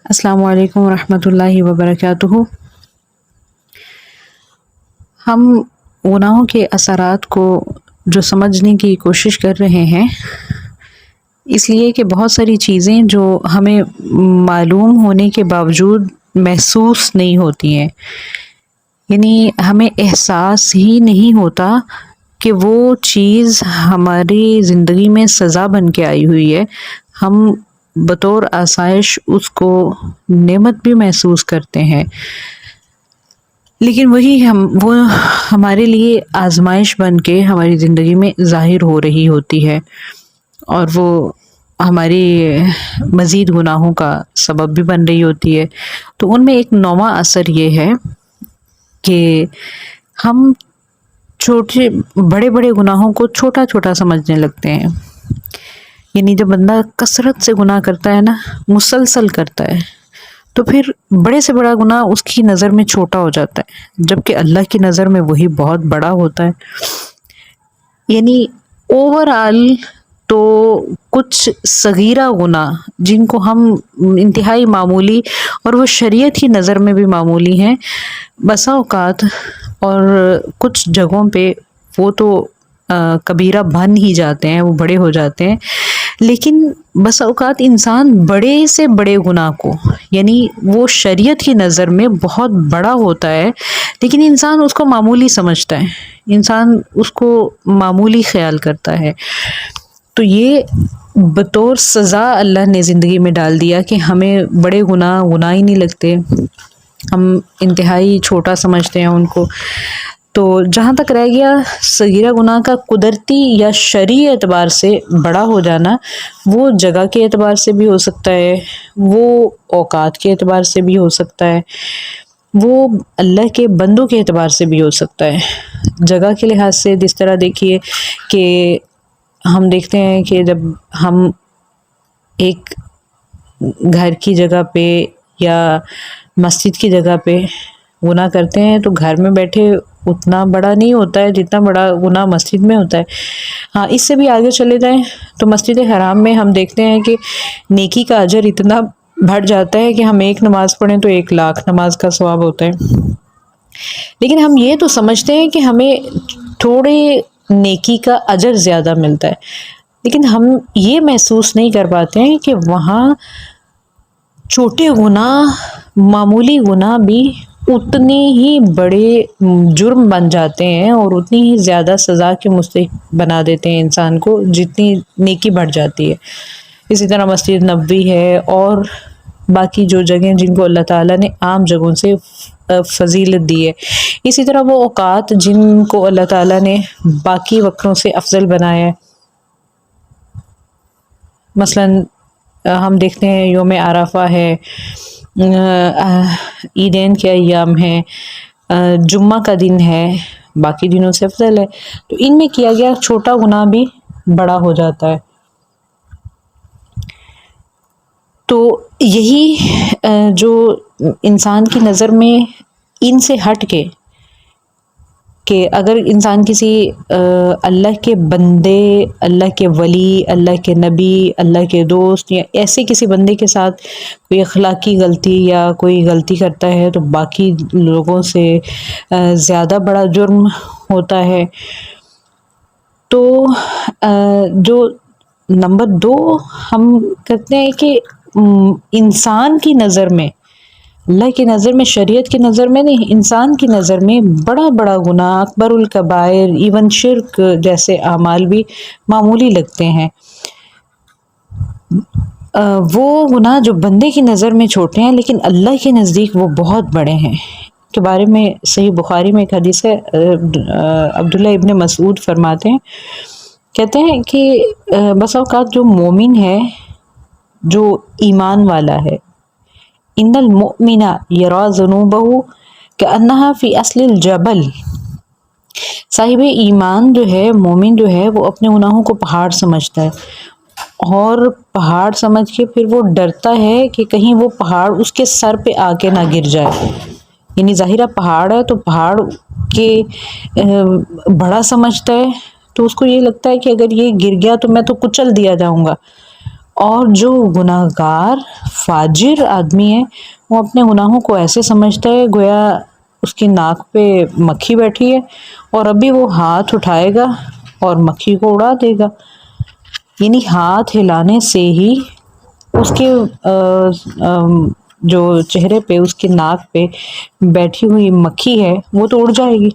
السلام علیکم ورحمۃ اللہ وبرکاتہ۔ ہم گناہوں کے اثرات کو جو سمجھنے کی کوشش کر رہے ہیں، اس لیے کہ بہت ساری چیزیں جو ہمیں معلوم ہونے کے باوجود محسوس نہیں ہوتی ہیں، یعنی ہمیں احساس ہی نہیں ہوتا کہ وہ چیز ہماری زندگی میں سزا بن کے آئی ہوئی ہے۔ ہم بطور آسائش اس کو نعمت بھی محسوس کرتے ہیں، لیکن وہ ہمارے لیے آزمائش بن کے ہماری زندگی میں ظاہر ہو رہی ہوتی ہے، اور وہ ہماری مزید گناہوں کا سبب بھی بن رہی ہوتی ہے۔ تو ان میں ایک نواں اثر یہ ہے کہ ہم بڑے بڑے گناہوں کو چھوٹا چھوٹا سمجھنے لگتے ہیں۔ یعنی جب بندہ کثرت سے گناہ کرتا ہے نا، مسلسل کرتا ہے، تو پھر بڑے سے بڑا گناہ اس کی نظر میں چھوٹا ہو جاتا ہے، جبکہ اللہ کی نظر میں وہی بہت بڑا ہوتا ہے۔ یعنی اوور آل تو کچھ صغیرہ گناہ جن کو ہم انتہائی معمولی اور وہ شریعت کی نظر میں بھی معمولی ہیں، بسا اوقات اور کچھ جگہوں پہ وہ تو کبیرہ بن ہی جاتے ہیں، وہ بڑے ہو جاتے ہیں، لیکن بس اوقات انسان بڑے سے بڑے گناہ کو، یعنی وہ شریعت کی نظر میں بہت بڑا ہوتا ہے، لیکن انسان اس کو معمولی سمجھتا ہے، انسان اس کو معمولی خیال کرتا ہے۔ تو یہ بطور سزا اللہ نے زندگی میں ڈال دیا کہ ہمیں بڑے گناہ ہی نہیں لگتے، ہم انتہائی چھوٹا سمجھتے ہیں ان کو۔ تو جہاں تک رہ گیا صغیرہ گناہ کا قدرتی یا شرعی اعتبار سے بڑا ہو جانا، وہ جگہ کے اعتبار سے بھی ہو سکتا ہے، وہ اوقات کے اعتبار سے بھی ہو سکتا ہے، وہ اللہ کے بندوں کے اعتبار سے بھی ہو سکتا ہے۔ جگہ کے لحاظ سے جس طرح دیکھیے کہ ہم دیکھتے ہیں کہ جب ہم ایک گھر کی جگہ پہ یا مسجد کی جگہ پہ گناہ کرتے ہیں تو گھر میں بیٹھے اتنا بڑا نہیں ہوتا ہے جتنا بڑا گناہ مسجد میں ہوتا ہے۔ ہاں، اس سے بھی آگے چلے جائیں تو مسجد حرام میں ہم دیکھتے ہیں کہ نیکی کا اجر اتنا بڑھ جاتا ہے کہ ہم ایک نماز پڑھیں تو 1,00,000 نماز کا ثواب ہوتا ہے۔ لیکن ہم یہ تو سمجھتے ہیں کہ ہمیں تھوڑے نیکی کا اجر زیادہ ملتا ہے، لیکن ہم یہ محسوس نہیں کر پاتے ہیں کہ وہاں چھوٹے گناہ، معمولی گناہ بھی اتنے ہی بڑے جرم بن جاتے ہیں اور اتنی ہی زیادہ سزا کے مستحق بنا دیتے ہیں انسان کو جتنی نیکی بڑھ جاتی ہے۔ اسی طرح مسجد نبوی ہے اور باقی جو جگہیں جن کو اللہ تعالیٰ نے عام جگہوں سے فضیلت دی ہے، اسی طرح وہ اوقات جن کو اللہ تعالیٰ نے باقی وقتوں سے افضل بنایا ہے۔ مثلاً ہم دیکھتے ہیں یوم عرفہ ہے، عیدین کے ایام ہیں، جمعہ کا دن ہے، باقی دنوں سے افضل ہے، تو ان میں کیا گیا چھوٹا گناہ بھی بڑا ہو جاتا ہے۔ تو یہی جو انسان کی نظر میں ان سے ہٹ کے کہ اگر انسان کسی اللہ کے بندے، اللہ کے ولی، اللہ کے نبی، اللہ کے دوست یا ایسے کسی بندے کے ساتھ کوئی اخلاقی غلطی یا کوئی غلطی کرتا ہے تو باقی لوگوں سے زیادہ بڑا جرم ہوتا ہے۔ تو جو نمبر 2 ہم کرتے ہیں کہ انسان کی نظر میں، اللہ کی نظر میں، شریعت کی نظر میں نہیں، انسان کی نظر میں بڑا بڑا گناہ، اکبر الکبائر، ایون شرک جیسے اعمال بھی معمولی لگتے ہیں۔ وہ گناہ جو بندے کی نظر میں چھوٹے ہیں لیکن اللہ کے نزدیک وہ بہت بڑے ہیں۔ کے بارے میں صحیح بخاری میں ایک حدیث ہے، عبداللہ ابن مسعود فرماتے ہیں، کہتے ہیں کہ بس اوقات جو مومن ہے، جو ایمان والا ہے، ان المؤمن یری ذنوبہ کانہا فی اصل الجبل، صاحب ایمان جو ہے، مومن جو ہے، وہ اپنے گناہوں کو پہاڑ سمجھتا ہے، اور پہاڑ سمجھ کے پھر وہ ڈرتا ہے کہ کہیں وہ پہاڑ اس کے سر پہ آ کے نہ گر جائے۔ یعنی ظاہرہ پہاڑ ہے تو پہاڑ کے بڑا سمجھتا ہے، تو اس کو یہ لگتا ہے کہ اگر یہ گر گیا تو میں تو کچل دیا جاؤں گا، اور جو گناہ گار فاجر آدمی ہے وہ اپنے گناہوں کو ایسے سمجھتا ہے گویا اس کی ناک پہ مکھی بیٹھی ہے اور ابھی وہ ہاتھ اٹھائے گا اور مکھی کو اڑا دے گا. یعنی ہاتھ ہلانے سے ہی اس کے جو چہرے پہ اس کے ناک پہ بیٹھی ہوئی مکھی ہے وہ تو اڑ جائے گی.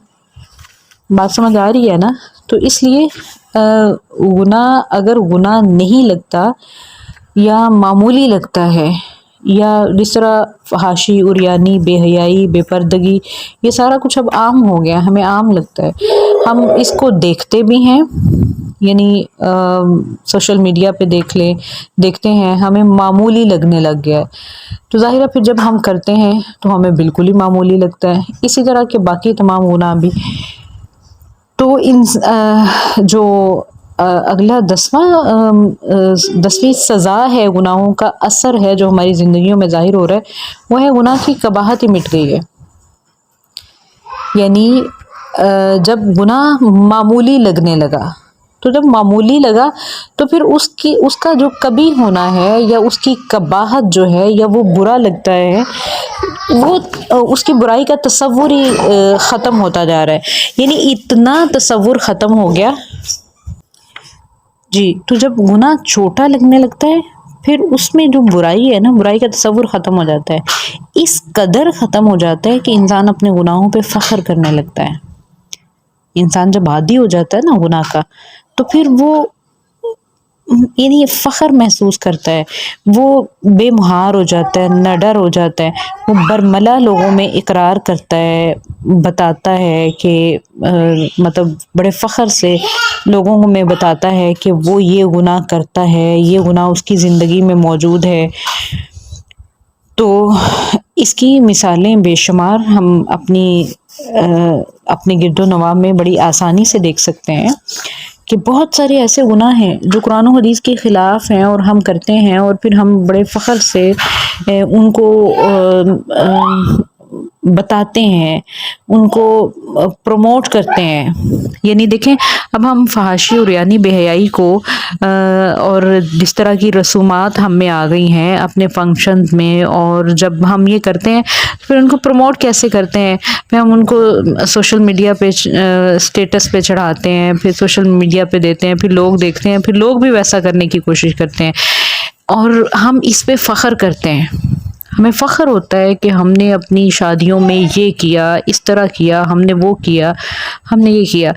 بات سمجھ آ رہی ہے نا؟ تو اس لیے گناہ اگر گناہ نہیں لگتا یا معمولی لگتا ہے یا جس طرح فحاشی، عریانی، بے حیائی، بے پردگی، یہ سارا کچھ اب عام ہو گیا، ہمیں عام لگتا ہے، ہم اس کو دیکھتے بھی ہیں. یعنی سوشل میڈیا پہ دیکھتے ہیں، ہمیں معمولی لگنے لگ گیا ہے. تو ظاہر ہے پھر جب ہم کرتے ہیں تو ہمیں بالکل ہی معمولی لگتا ہے. اسی طرح کے باقی تمام گناہ بھی. تو جو اگلا 10ویں سزا ہے، گناہوں کا اثر ہے جو ہماری زندگیوں میں ظاہر ہو رہا ہے، وہ ہے گناہ کی قباحت ہی مٹ گئی ہے. یعنی جب گناہ معمولی لگنے لگا، تو جب معمولی لگا تو پھر اس کا جو کبھی ہونا ہے یا اس کی قباحت جو ہے یا وہ برا لگتا ہے، وہ اس کی برائی کا تصور ہی ختم ہوتا جا رہا ہے. یعنی اتنا تصور ختم ہو گیا. جی، تو جب گناہ چھوٹا لگنے لگتا ہے پھر اس میں جو برائی ہے نا، برائی کا تصور ختم ہو جاتا ہے. اس قدر ختم ہو جاتا ہے کہ انسان اپنے گناہوں پہ فخر کرنے لگتا ہے. انسان جب عادی ہو جاتا ہے نا گناہ کا، تو پھر وہ یعنی فخر محسوس کرتا ہے، وہ بے مہار ہو جاتا ہے، نڈر ہو جاتا ہے، وہ برملا لوگوں میں اقرار کرتا ہے، بتاتا ہے کہ مطلب بڑے فخر سے لوگوں میں بتاتا ہے کہ وہ یہ گناہ کرتا ہے، یہ گناہ اس کی زندگی میں موجود ہے. تو اس کی مثالیں بے شمار ہم اپنے گرد و نواح میں بڑی آسانی سے دیکھ سکتے ہیں کہ بہت سارے ایسے گناہ ہیں جو قرآن و حدیث کے خلاف ہیں اور ہم کرتے ہیں، اور پھر ہم بڑے فخر سے ان کو بتاتے ہیں، ان کو پروموٹ کرتے ہیں. یعنی دیکھیں، اب ہم فحاشی اور یعنی بے حیائی کو اور جس طرح کی رسومات ہم میں آ گئی ہیں اپنے فنکشن میں، اور جب ہم یہ کرتے ہیں پھر ان کو پروموٹ کیسے کرتے ہیں؟ پھر ہم ان کو سوشل میڈیا پہ اسٹیٹس پہ چڑھاتے ہیں، پھر سوشل میڈیا پہ دیتے ہیں، پھر لوگ دیکھتے ہیں، پھر لوگ بھی ویسا کرنے کی کوشش کرتے ہیں، اور ہم اس پہ فخر کرتے ہیں. ہمیں فخر ہوتا ہے کہ ہم نے اپنی شادیوں میں یہ کیا، اس طرح کیا، ہم نے وہ کیا، ہم نے یہ کیا.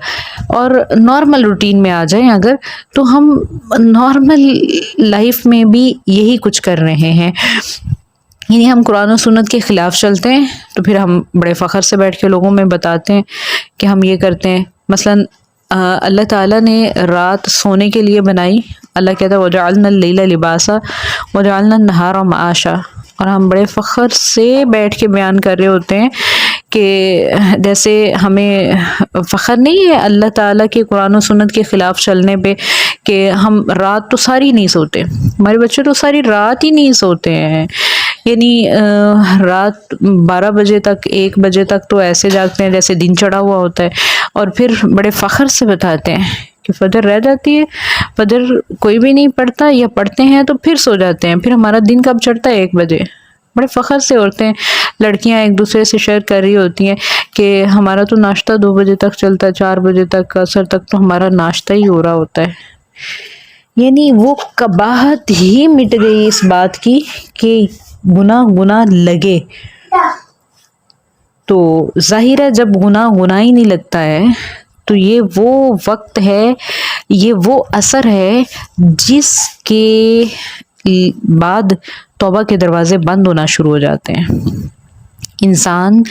اور نارمل روٹین میں آ جائیں اگر، تو ہم نارمل لائف میں بھی یہی کچھ کر رہے ہیں. یعنی ہم قرآن و سنت کے خلاف چلتے ہیں تو پھر ہم بڑے فخر سے بیٹھ کے لوگوں میں بتاتے ہیں کہ ہم یہ کرتے ہیں. مثلا اللہ تعالیٰ نے رات سونے کے لیے بنائی. اللہ کہتا ہے وَجَعَلْنَا اللَّيْلَ لِبَاسًا وَجَعَلْنَا النَّهَارَ مَعَاشًا، اور ہم بڑے فخر سے بیٹھ کے بیان کر رہے ہوتے ہیں کہ جیسے ہمیں فخر نہیں ہے اللہ تعالیٰ کے قرآن و سنت کے خلاف چلنے پہ کہ ہم رات تو ساری نہیں سوتے. ہمارے بچے تو ساری رات ہی نہیں سوتے ہیں. یعنی رات 12 بجے تک، 1 بجے تک تو ایسے جاگتے ہیں جیسے دن چڑھا ہوا ہوتا ہے، اور پھر بڑے فخر سے بتاتے ہیں کہ فجر رہ جاتی ہے، فجر کوئی بھی نہیں پڑھتا، یا پڑھتے ہیں تو پھر سو جاتے ہیں، پھر ہمارا دن کب چڑھتا ہے؟ 1 بجے. بڑے فخر سے عورتیں، لڑکیاں ایک دوسرے سے شیئر کر رہی ہوتی ہیں کہ ہمارا تو ناشتہ 2 بجے تک چلتا ہے، 4 بجے تک، عصر تک تو ہمارا ناشتہ ہی ہو رہا ہوتا ہے. یعنی وہ قباحت ہی مٹ گئی اس بات کی کہ گناہ لگے. تو ظاہر ہے جب گناہ ہی نہیں لگتا ہے تو یہ وہ وقت ہے، یہ وہ اثر ہے جس کے بعد توبہ کے دروازے بند ہونا شروع ہو جاتے ہیں. انسان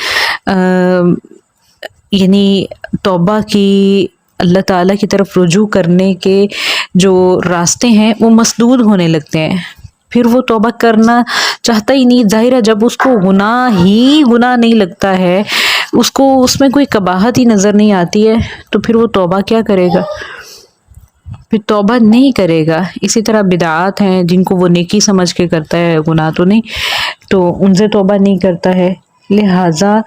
یعنی توبہ کی، اللہ تعالیٰ کی طرف رجوع کرنے کے جو راستے ہیں وہ مسدود ہونے لگتے ہیں. پھر وہ توبہ کرنا چاہتا ہی نہیں. ظاہر ہے جب اس کو گناہ نہیں لگتا ہے، اس میں کوئی قباحت ہی نظر نہیں آتی ہے، تو پھر وہ توبہ کیا کرے گا؟ پھر توبہ نہیں کرے گا. اسی طرح بدعات ہیں جن کو وہ نیکی سمجھ کے کرتا ہے، گناہ تو نہیں، تو ان سے توبہ نہیں کرتا ہے. لہٰذا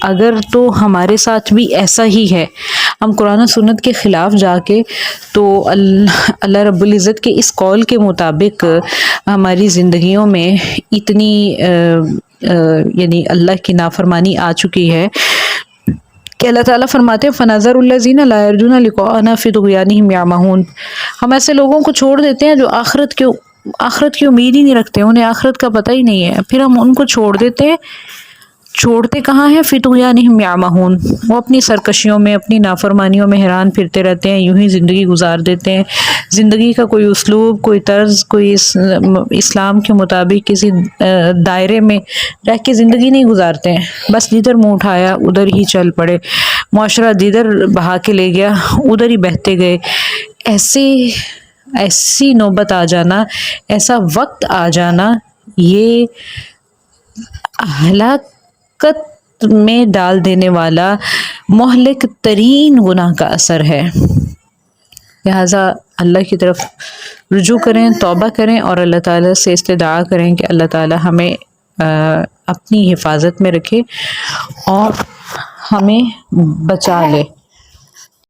اگر تو ہمارے ساتھ بھی ایسا ہی ہے، ہم قرآن و سنت کے خلاف جا کے تو اللہ رب العزت کے اس قول کے مطابق ہماری زندگیوں میں اتنی یعنی اللہ کی نافرمانی آ چکی ہے کہ اللہ تعالیٰ فرماتے ہیں فَنَذَرُ الَّذِينَ لَا يَرْجُونَ لِقَاءَنَا فِي طُغْيَانِهِمْ يَعْمَهُونَ. ہم ایسے لوگوں کو چھوڑ دیتے ہیں جو آخرت کی امید ہی نہیں رکھتے، انہیں آخرت کا پتہ ہی نہیں ہے، پھر ہم ان کو چھوڑ دیتے ہیں. چھوڑتے کہاں ہیں؟ فِي طُغْيَانِهِمْ يَعْمَهُونَ. وہ اپنی سرکشیوں میں، اپنی نافرمانیوں میں حیران پھرتے رہتے ہیں، یوں ہی زندگی گزار دیتے ہیں. زندگی کا کوئی اسلوب، کوئی طرز، کوئی اسلام کے مطابق کسی دائرے میں رہ کے زندگی نہیں گزارتے ہیں. بس جدھر منہ اٹھایا ادھر ہی چل پڑے، معاشرہ جدھر بہا کے لے گیا ادھر ہی بہتے گئے. ایسی نوبت آ جانا، ایسا وقت آ جانا، یہ ہلاکت میں ڈال دینے والا مہلک ترین گناہ کا اثر ہے. لہٰذا اللہ کی طرف رجوع کریں، توبہ کریں اور اللہ تعالیٰ سے استدعا کریں کہ اللہ تعالیٰ ہمیں اپنی حفاظت میں رکھے اور ہمیں بچا لے.